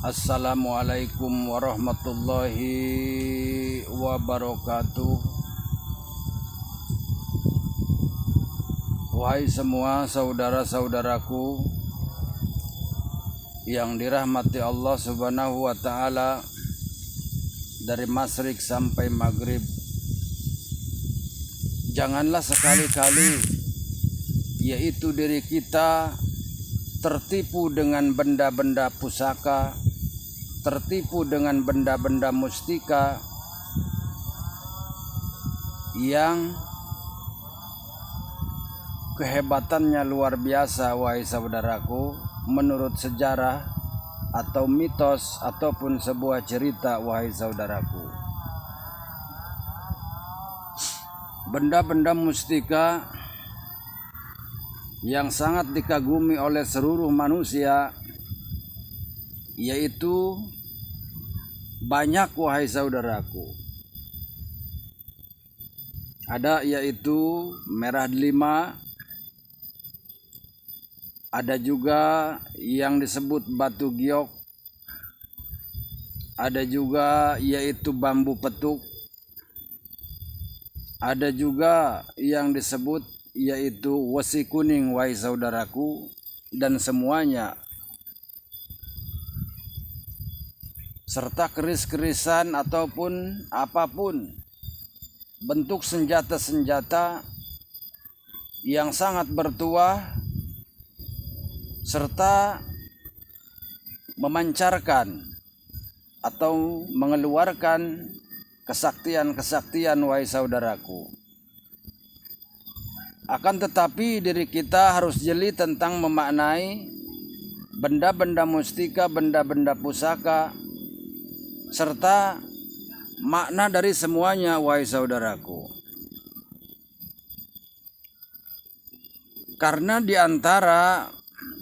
Assalamualaikum warahmatullahi wabarakatuh. Wahai semua saudara-saudaraku yang dirahmati Allah Subhanahu wa taala, dari masyrik sampai maghrib, janganlah sekali-kali yaitu diri kita tertipu dengan benda-benda pusaka, tertipu dengan benda-benda mustika yang kehebatannya luar biasa, wahai saudaraku, menurut sejarah atau mitos ataupun sebuah cerita, wahai saudaraku. Benda-benda mustika yang sangat dikagumi oleh seluruh manusia, yaitu banyak, wahai saudaraku. Ada yaitu merah delima, ada juga yang disebut batu giok, ada juga yaitu bambu petuk, ada juga yang disebut yaitu wesi kuning, wahai saudaraku, dan semuanya serta keris-kerisan ataupun apapun bentuk senjata-senjata yang sangat bertuah serta memancarkan atau mengeluarkan kesaktian-kesaktian, wahai saudaraku. Akan tetapi diri kita harus jeli tentang memaknai benda-benda mustika, benda-benda pusaka, serta makna dari semuanya, wahai saudaraku. Karena di antara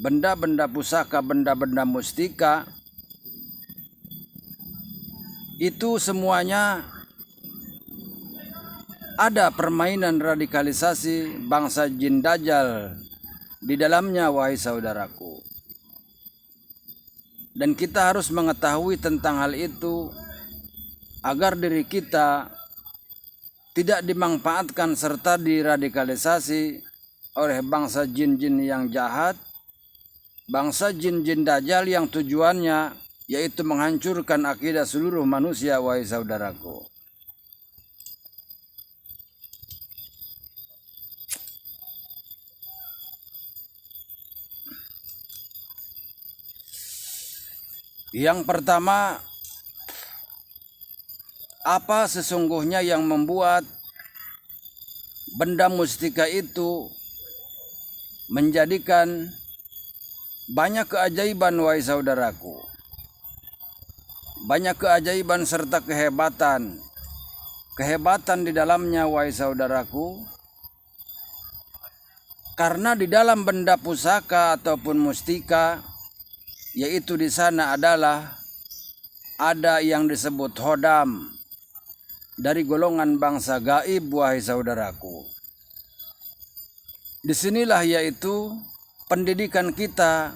benda-benda pusaka, benda-benda mustika itu semuanya ada permainan radikalisasi bangsa jin dajjal di dalamnya, wahai saudaraku. Dan kita harus mengetahui tentang hal itu agar diri kita tidak dimanfaatkan serta diradikalisasi oleh bangsa jin-jin yang jahat, bangsa jin-jin dajjal yang tujuannya yaitu menghancurkan akidah seluruh manusia, wahai saudaraku. Yang pertama, apa sesungguhnya yang membuat benda mustika itu menjadikan banyak keajaiban, wahai saudaraku. Banyak keajaiban serta kehebatan di dalamnya, wahai saudaraku. Karena di dalam benda pusaka ataupun mustika, yaitu di sana adalah ada yang disebut hodam dari golongan bangsa gaib, wahai saudaraku. Disinilah yaitu pendidikan kita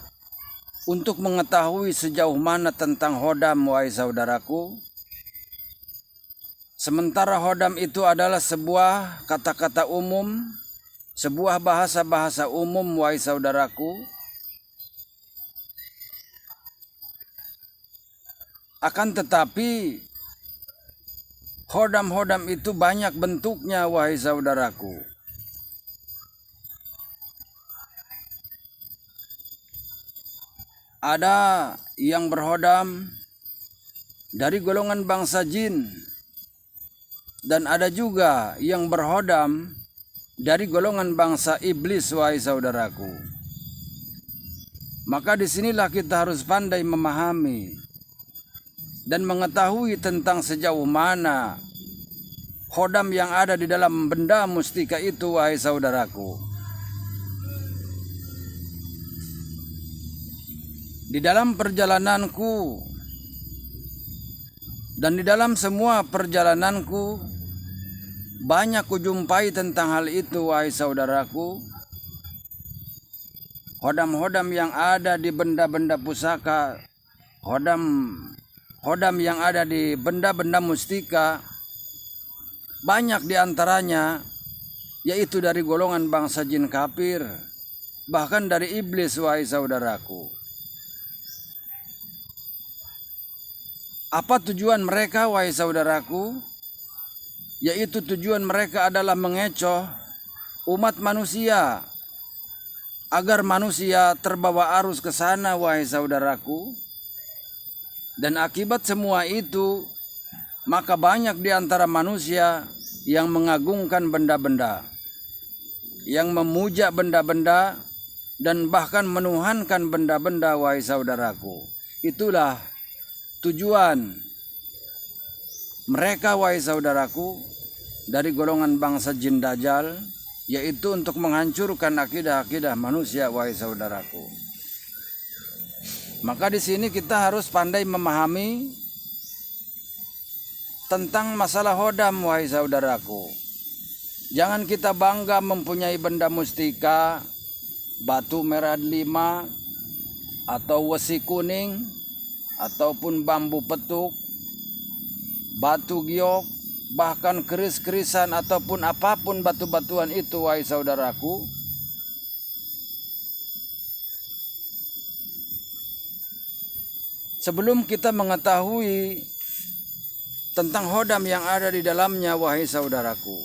untuk mengetahui sejauh mana tentang hodam, wahai saudaraku. Sementara hodam itu adalah sebuah kata-kata umum, sebuah bahasa-bahasa umum, wahai saudaraku. Akan tetapi hodam-hodam itu banyak bentuknya, wahai saudaraku. Ada yang berhodam dari golongan bangsa jin, dan ada juga yang berhodam dari golongan bangsa iblis, wahai saudaraku. Maka disinilah kita harus pandai memahami dan mengetahui tentang sejauh mana hodam yang ada di dalam benda mustika itu, wahai saudaraku. Di dalam perjalananku dan di dalam semua perjalananku banyak kujumpai tentang hal itu, wahai saudaraku. Hodam-hodam yang ada di benda-benda pusaka, hodam yang ada di benda-benda mustika, banyak diantaranya yaitu dari golongan bangsa jin kafir, bahkan dari iblis, wahai saudaraku. Apa tujuan mereka, wahai saudaraku? Yaitu tujuan mereka adalah mengecoh umat manusia, agar manusia terbawa arus ke sana, wahai saudaraku. Dan akibat semua itu, maka banyak di antara manusia yang mengagungkan benda-benda, yang memuja benda-benda, dan bahkan menuhankan benda-benda, wahai saudaraku. Itulah tujuan mereka, wahai saudaraku, dari golongan bangsa jin Dajjal, yaitu untuk menghancurkan akidah-akidah manusia, wahai saudaraku. Maka di sini kita harus pandai memahami tentang masalah hodam, wahai saudaraku. Jangan kita bangga mempunyai benda mustika, batu merah 5, atau wesi kuning, ataupun bambu petuk, batu giok, bahkan keris-kerisan ataupun apapun batu-batuan itu, wahai saudaraku. Sebelum kita mengetahui tentang hodam yang ada di dalamnya, wahai saudaraku.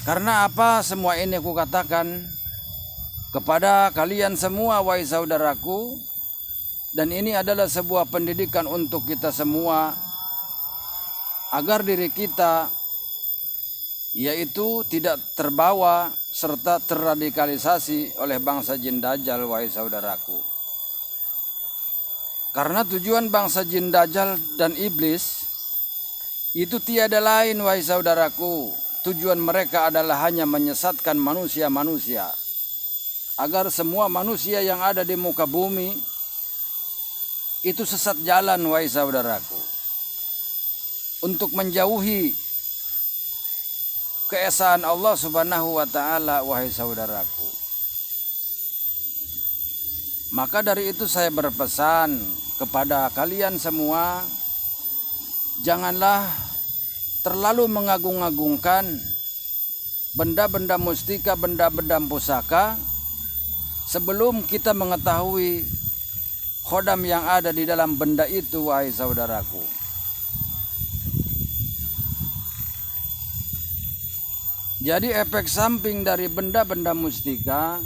Karena apa semua ini aku katakan kepada kalian semua, wahai saudaraku, dan ini adalah sebuah pendidikan untuk kita semua, agar diri kita yaitu tidak terbawa serta terradikalisasi oleh bangsa jin Dajjal, wahai saudaraku. Karena tujuan bangsa jin Dajjal dan iblis itu tiada lain, wahai saudaraku. Tujuan mereka adalah hanya menyesatkan manusia-manusia, agar semua manusia yang ada di muka bumi itu sesat jalan, wahai saudaraku, untuk menjauhi keesaan Allah Subhanahu wa ta'ala, wahai saudaraku. Maka dari itu saya berpesan kepada kalian semua, janganlah terlalu mengagung-agungkan benda-benda mustika, benda-benda pusaka, sebelum kita mengetahui hodam yang ada di dalam benda itu, wahai saudaraku. Jadi efek samping dari benda-benda mustika,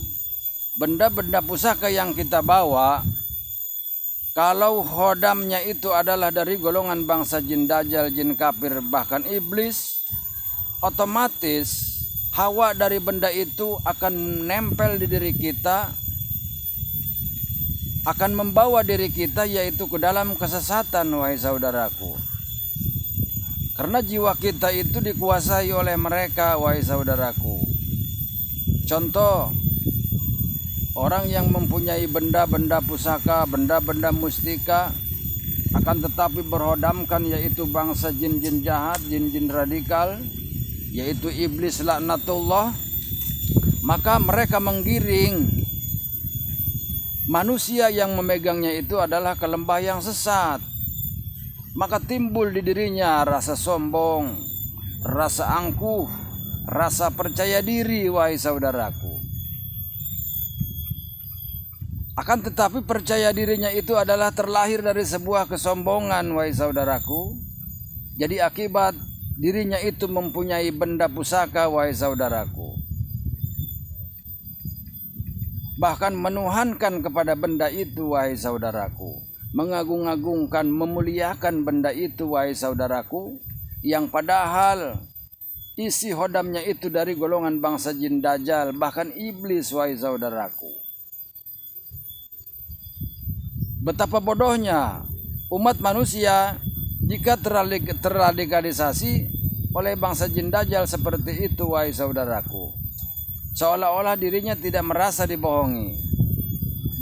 benda-benda pusaka yang kita bawa, kalau hodamnya itu adalah dari golongan bangsa jin Dajjal, jin kafir, bahkan iblis, otomatis hawa dari benda itu akan menempel di diri kita, akan membawa diri kita yaitu ke dalam kesesatan, wahai saudaraku. Karena jiwa kita itu dikuasai oleh mereka, wahai saudaraku. Contoh, orang yang mempunyai benda-benda pusaka, benda-benda mustika, akan tetapi berhodamkan yaitu bangsa jin-jin jahat, jin-jin radikal, yaitu iblis laknatullah, maka mereka menggiring manusia yang memegangnya itu adalah ke lembah yang sesat. Maka timbul di dirinya rasa sombong, rasa angkuh, rasa percaya diri, wahai saudaraku. Akan tetapi percaya dirinya itu adalah terlahir dari sebuah kesombongan, wahai saudaraku. Jadi akibat dirinya itu mempunyai benda pusaka, wahai saudaraku, bahkan menuhankan kepada benda itu, wahai saudaraku, mengagung-agungkan, memuliakan benda itu, wahai saudaraku, yang padahal isi hodamnya itu dari golongan bangsa jin Dajjal, bahkan iblis, wahai saudaraku. Betapa bodohnya umat manusia jika terradikalisasi oleh bangsa jin Dajjal seperti itu, wahai saudaraku. Seolah-olah dirinya tidak merasa dibohongi,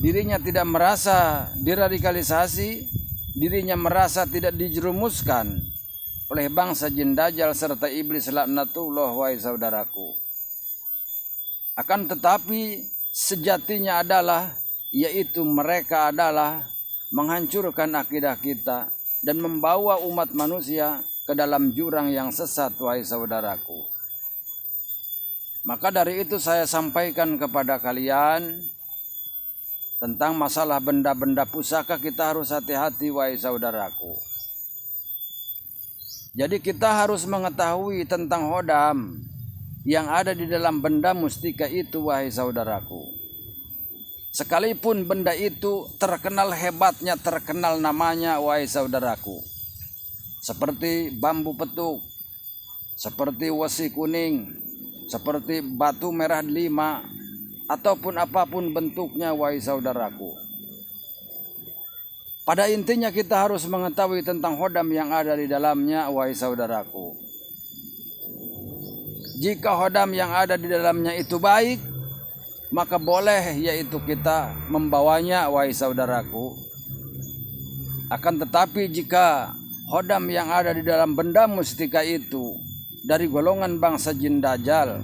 dirinya tidak merasa diradikalisasi, dirinya merasa tidak dijerumuskan oleh bangsa jin Dajjal serta iblis laknatullah, wahai saudaraku. Akan tetapi sejatinya adalah yaitu mereka adalah menghancurkan akidah kita dan membawa umat manusia ke dalam jurang yang sesat, wahai saudaraku. Maka dari itu saya sampaikan kepada kalian tentang masalah benda-benda pusaka, kita harus hati-hati, wahai saudaraku. Jadi kita harus mengetahui tentang hodam yang ada di dalam benda mustika itu, wahai saudaraku. Sekalipun benda itu terkenal hebatnya, terkenal namanya, wahai saudaraku, seperti bambu petuk, seperti wesi kuning, seperti batu merah 5, ataupun apapun bentuknya, wahai saudaraku. Pada intinya kita harus mengetahui tentang hodam yang ada di dalamnya, wahai saudaraku. Jika hodam yang ada di dalamnya itu baik, maka boleh yaitu kita membawanya, wahai saudaraku. Akan tetapi jika hodam yang ada di dalam benda mustika itu dari golongan bangsa jin dajjal,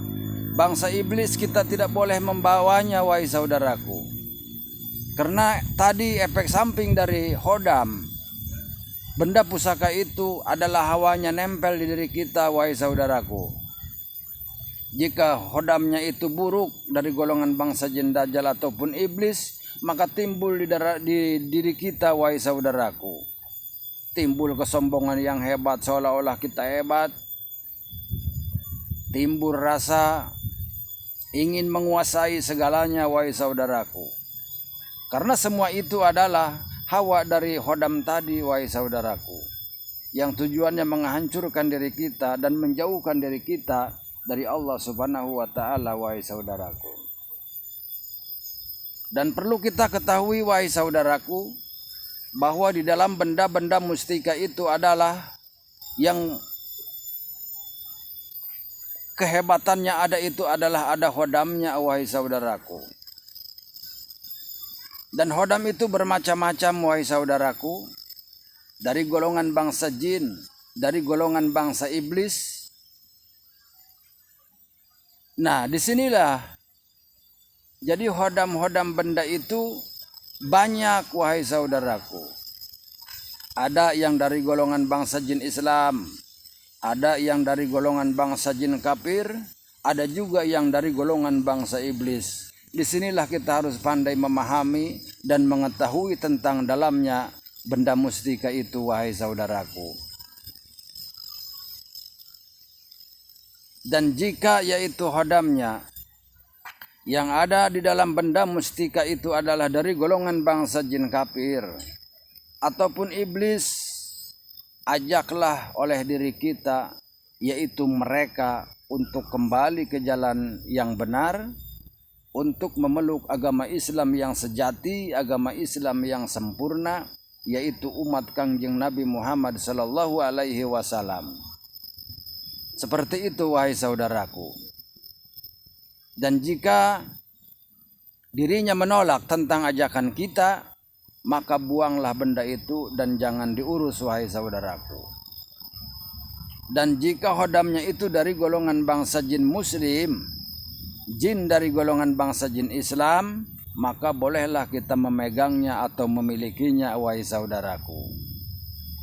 bangsa iblis, kita tidak boleh membawanya, wahai saudaraku. Karena tadi efek samping dari hodam, benda pusaka itu adalah hawanya nempel di diri kita, wahai saudaraku. Jika hodamnya itu buruk dari golongan bangsa jin dajjal ataupun iblis, maka timbul di diri kita, wahai saudaraku. Timbul kesombongan yang hebat, seolah-olah kita hebat. Timbul rasa ingin menguasai segalanya, wahai saudaraku. Karena semua itu adalah hawa dari hodam tadi, wahai saudaraku, yang tujuannya menghancurkan diri kita dan menjauhkan diri kita dari Allah Subhanahu wa taala, wahai saudaraku. Dan perlu kita ketahui, wahai saudaraku, bahwa di dalam benda-benda mustika itu adalah yang kehebatannya ada itu adalah ada hodamnya, wahai saudaraku. Dan hodam itu bermacam-macam, wahai saudaraku, dari golongan bangsa jin, dari golongan bangsa iblis. Nah, disinilah jadi hodam-hodam benda itu banyak, wahai saudaraku. Ada yang dari golongan bangsa jin Islam, ada yang dari golongan bangsa jin kafir, ada juga yang dari golongan bangsa iblis. Disinilah kita harus pandai memahami dan mengetahui tentang dalamnya benda mustika itu, wahai saudaraku. Dan jika yaitu hodamnya yang ada di dalam benda mustika itu adalah dari golongan bangsa jin kafir ataupun iblis, ajaklah oleh diri kita, yaitu mereka, untuk kembali ke jalan yang benar, untuk memeluk agama Islam yang sejati, agama Islam yang sempurna, yaitu umat Kangjeng Nabi Muhammad sallallahu alaihi wasallam. Seperti itu, wahai saudaraku. Dan jika dirinya menolak tentang ajakan kita, maka buanglah benda itu dan jangan diurus, wahai saudaraku. Dan jika hodamnya itu dari golongan bangsa jin muslim, jin dari golongan bangsa jin Islam, maka bolehlah kita memegangnya atau memilikinya, wahai saudaraku.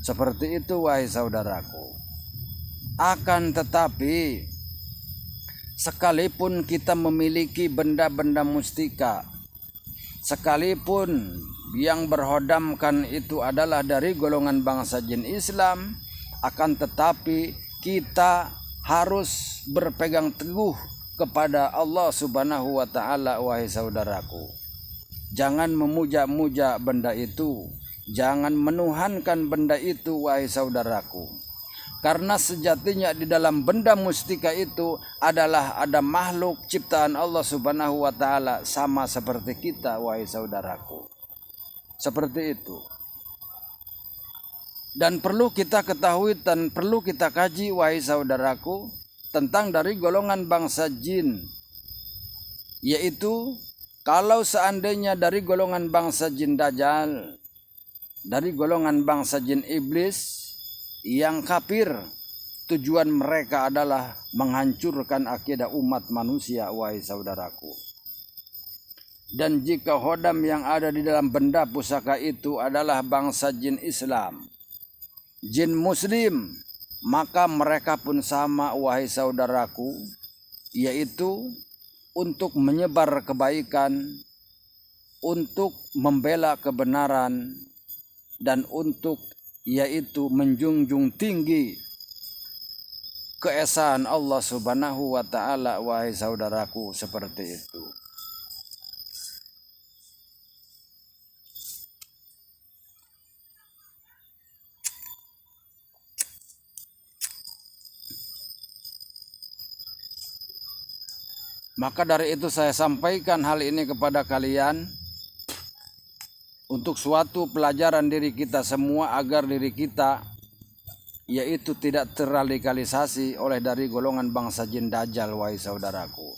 Seperti itu, wahai saudaraku. Akan tetapi, sekalipun kita memiliki benda-benda mustika, sekalipun yang berhodamkan itu adalah dari golongan bangsa jin Islam, akan tetapi kita harus berpegang teguh kepada Allah Subhanahu wa taala, wahai saudaraku. Jangan memuja-muja benda itu, jangan menuhankan benda itu, wahai saudaraku. Karena sejatinya di dalam benda mustika itu adalah ada makhluk ciptaan Allah Subhanahu wa taala sama seperti kita, wahai saudaraku. Seperti itu. Dan perlu kita ketahui dan perlu kita kaji, wahai saudaraku, tentang dari golongan bangsa jin. Yaitu kalau seandainya dari golongan bangsa jin dajjal, dari golongan bangsa jin iblis yang kafir, tujuan mereka adalah menghancurkan akidah umat manusia, wahai saudaraku. Dan jika hodam yang ada di dalam benda pusaka itu adalah bangsa jin Islam, jin Muslim, maka mereka pun sama, wahai saudaraku, yaitu untuk menyebar kebaikan, untuk membela kebenaran, dan untuk yaitu menjunjung tinggi keesaan Allah Subhanahu wa Ta'ala, wahai saudaraku, seperti itu. Maka dari itu saya sampaikan hal ini kepada kalian untuk suatu pelajaran diri kita semua, agar diri kita yaitu tidak terradikalisasi oleh dari golongan bangsa jin Dajjal, wahai saudaraku.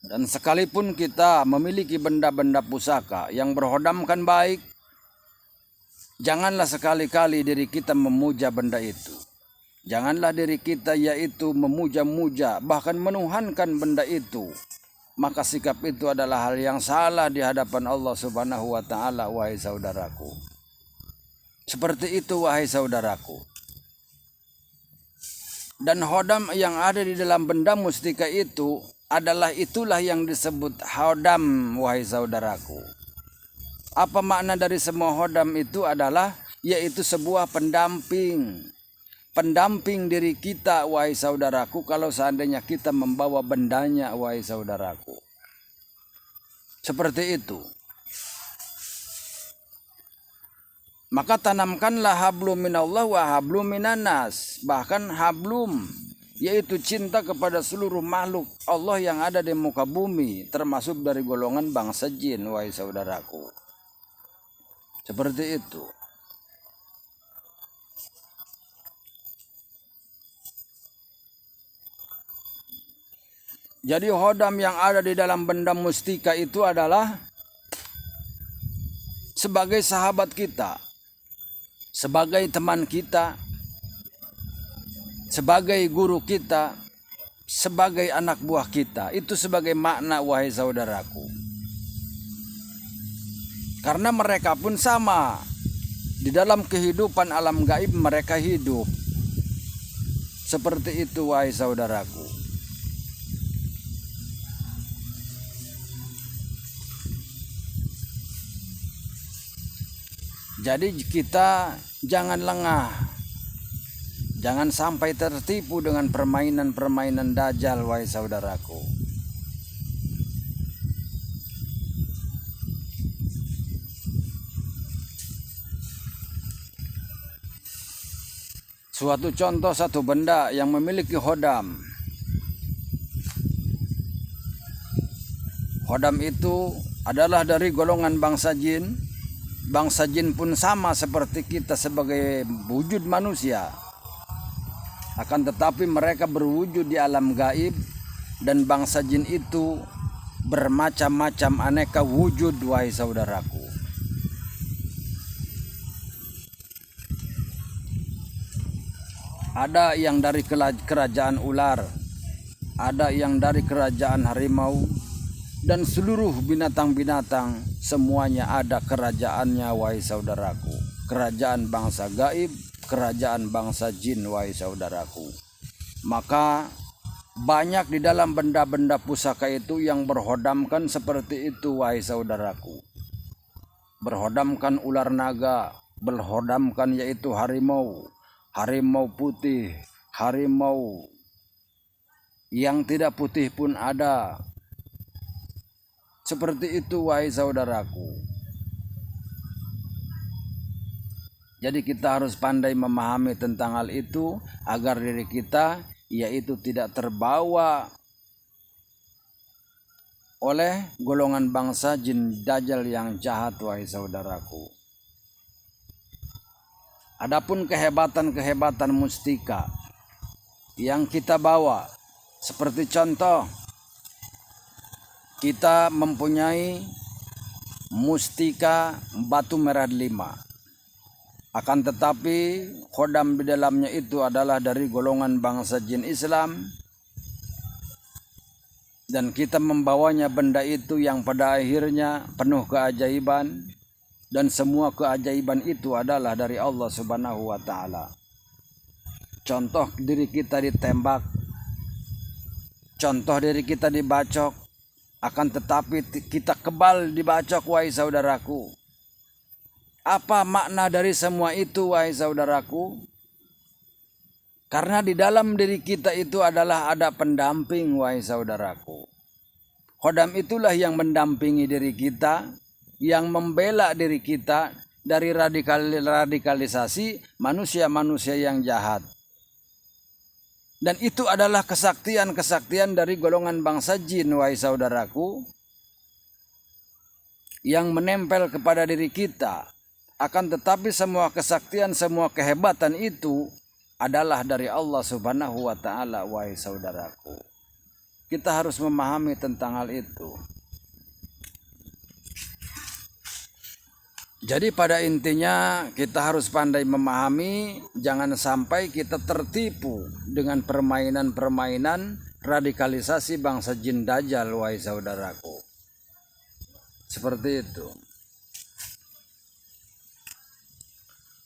Dan sekalipun kita memiliki benda-benda pusaka yang berhodamkan baik, janganlah sekali-kali diri kita memuja benda itu. Janganlah diri kita yaitu memuja-muja, bahkan menuhankan benda itu. Maka sikap itu adalah hal yang salah di hadapan Allah Subhanahu wa Ta'ala, wahai saudaraku. Seperti itu, wahai saudaraku. Dan hodam yang ada di dalam benda mustika itu itulah yang disebut hodam, wahai saudaraku. Apa makna dari semua hodam itu adalah yaitu sebuah pendamping diri kita, wahai saudaraku, kalau seandainya kita membawa bendanya, wahai saudaraku. Seperti itu. Maka tanamkanlah hablum minallah wa hablum minanas. Bahkan hablum, yaitu cinta kepada seluruh makhluk Allah yang ada di muka bumi, termasuk dari golongan bangsa jin, wahai saudaraku. Seperti itu. Jadi hodam yang ada di dalam benda mustika itu adalah sebagai sahabat kita, sebagai teman kita, sebagai guru kita, sebagai anak buah kita. Itu sebagai makna, wahai saudaraku. Karena mereka pun sama. Di dalam kehidupan alam gaib mereka hidup. Seperti itu, wahai saudaraku. Jadi kita jangan lengah. Jangan sampai tertipu dengan permainan-permainan Dajjal, wahai saudaraku. Suatu contoh, satu benda yang memiliki hodam. Hodam itu adalah dari golongan bangsa jin. Bangsa jin pun sama seperti kita sebagai wujud manusia. Akan tetapi mereka berwujud di alam gaib. Dan bangsa jin itu bermacam-macam aneka wujud, wahai saudaraku. Ada yang dari kerajaan ular, ada yang dari kerajaan harimau, dan seluruh binatang-binatang semuanya ada kerajaannya, wahai saudaraku. Kerajaan bangsa gaib, kerajaan bangsa jin, wahai saudaraku. Maka banyak di dalam benda-benda pusaka itu yang berhodamkan seperti itu, wahai saudaraku. Berhodamkan ular naga, berhodamkan yaitu harimau, harimau putih, harimau yang tidak putih pun ada. Seperti itu, wahai saudaraku. Jadi kita harus pandai memahami tentang hal itu agar diri kita yaitu tidak terbawa oleh golongan bangsa jin Dajjal yang jahat, wahai saudaraku. Adapun kehebatan-kehebatan mustika yang kita bawa, seperti contoh, kita mempunyai mustika batu merah 5. Akan tetapi khodam di dalamnya itu adalah dari golongan bangsa jin Islam, dan kita membawanya benda itu yang pada akhirnya penuh keajaiban, dan semua keajaiban itu adalah dari Allah Subhanahu wa taala. Contoh diri kita ditembak, contoh diri kita dibacok, akan tetapi kita kebal dibacok, wahai saudaraku. Apa makna dari semua itu, wahai saudaraku? Karena di dalam diri kita itu adalah ada pendamping, wahai saudaraku. Khodam itulah yang mendampingi diri kita, yang membela diri kita dari radikalisasi manusia-manusia yang jahat. Dan itu adalah kesaktian-kesaktian dari golongan bangsa jin, wahai saudaraku, yang menempel kepada diri kita. Akan tetapi semua kesaktian, semua kehebatan itu adalah dari Allah Subhanahu wa taala, wahai saudaraku. Kita harus memahami tentang hal itu. Jadi pada intinya kita harus pandai memahami, jangan sampai kita tertipu dengan permainan-permainan radikalisasi bangsa jin dajjal, wahai saudaraku. Seperti itu.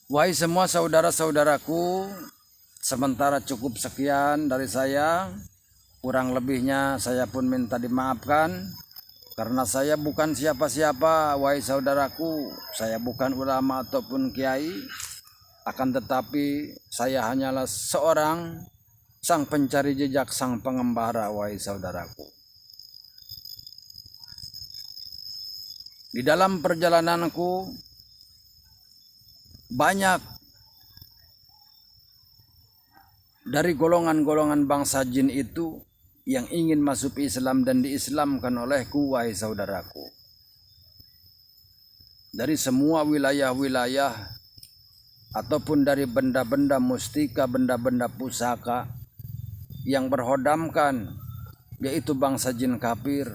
Wahai semua saudara-saudaraku, sementara cukup sekian dari saya. Kurang lebihnya saya pun minta dimaafkan, karena saya bukan siapa-siapa, wahai saudaraku. Saya bukan ulama ataupun kiai, akan tetapi saya hanyalah seorang sang pencari jejak, sang pengembara, wahai saudaraku. Di dalam perjalananku banyak dari golongan-golongan bangsa jin itu yang ingin masuk Islam dan diislamkan olehku, wahai saudaraku. Dari semua wilayah-wilayah ataupun dari benda-benda mustika, benda-benda pusaka yang berhodamkan, yaitu bangsa jin kafir.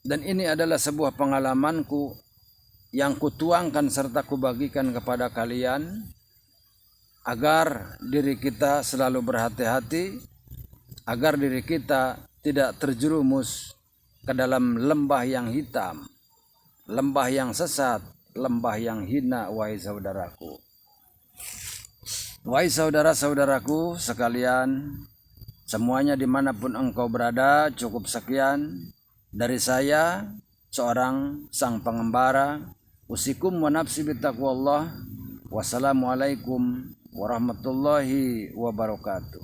Dan ini adalah sebuah pengalamanku yang kutuangkan serta kubagikan kepada kalian, agar diri kita selalu berhati-hati, agar diri kita tidak terjerumus ke dalam lembah yang hitam, lembah yang sesat, lembah yang hina, wahai saudaraku. Wahai saudara-saudaraku sekalian, semuanya dimanapun engkau berada, cukup sekian dari saya, seorang sang pengembara. Usikum wa nafsi bitaqwallah. Wassalamualaikum warahmatullahi wabarakatuh.